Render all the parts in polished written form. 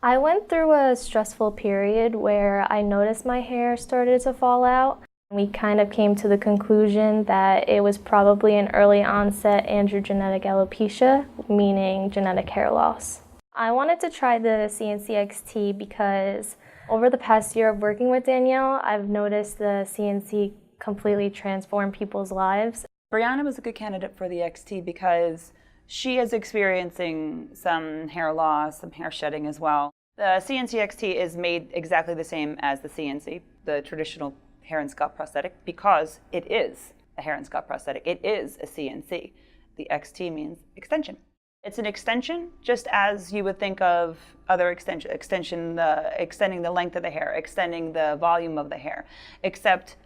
I went through a stressful period where I noticed my hair started to fall out. We kind of came to the conclusion that it was probably an early onset androgenetic alopecia, meaning genetic hair loss. I wanted to try the CNC-XT because over the past year of working with Danielle, I've noticed the CNC completely transform people's lives. Brianna was a good candidate for the XT because she is experiencing some hair loss, some hair shedding as well. The CNC-XT is made exactly the same as the CNC, the traditional hair and scalp prosthetic, because it is a hair and scalp prosthetic. It is a CNC. The XT means extension. It's an extension just as you would think of other extending the length of the hair, extending the volume of the hair, except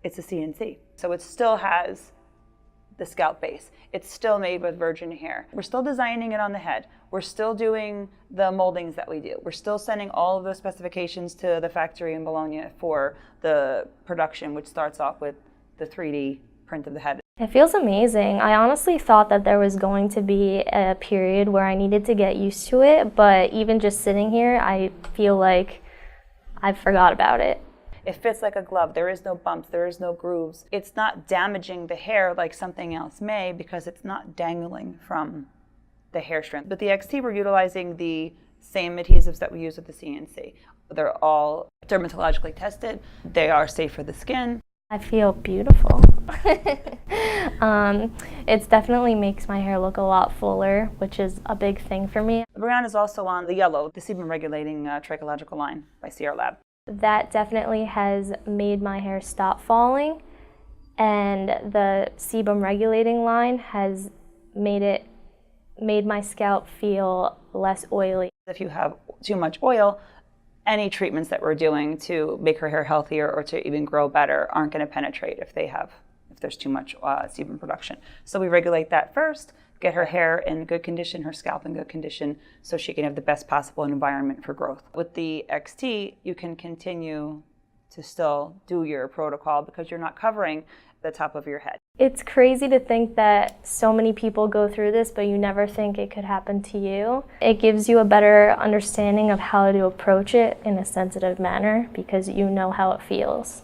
it's a CNC. So it still has the scalp base. It's still made with virgin hair. We're still designing it on the head. We're still doing the moldings that we do. We're still sending all of those specifications to the factory in Bologna for the production, which starts off with the 3D print of the head. It feels amazing. I honestly thought that there was going to be a period where I needed to get used to it, but even just sitting here, I feel like I forgot about it. It fits like a glove. There is no bumps, there is no grooves. It's not damaging the hair like something else may because it's not dangling from the hair strand. With the XT, we're utilizing the same adhesives that we use with the CNC. They're all dermatologically tested. They are safe for the skin. I feel beautiful. It definitely makes my hair look a lot fuller, which is a big thing for me. Brianna is also on the yellow, the sebum regulating trichological line by CR Lab. That definitely has made my hair stop falling, and the sebum regulating line has made my scalp feel less oily. If you have too much oil, any treatments that we're doing to make her hair healthier or to even grow better aren't going to penetrate if there's too much sebum production. So we regulate that first, get her hair in good condition, her scalp in good condition, so she can have the best possible environment for growth. With the XT, you can continue to still do your protocol because you're not covering the top of your head. It's crazy to think that so many people go through this, but you never think it could happen to you. It gives you a better understanding of how to approach it in a sensitive manner because you know how it feels.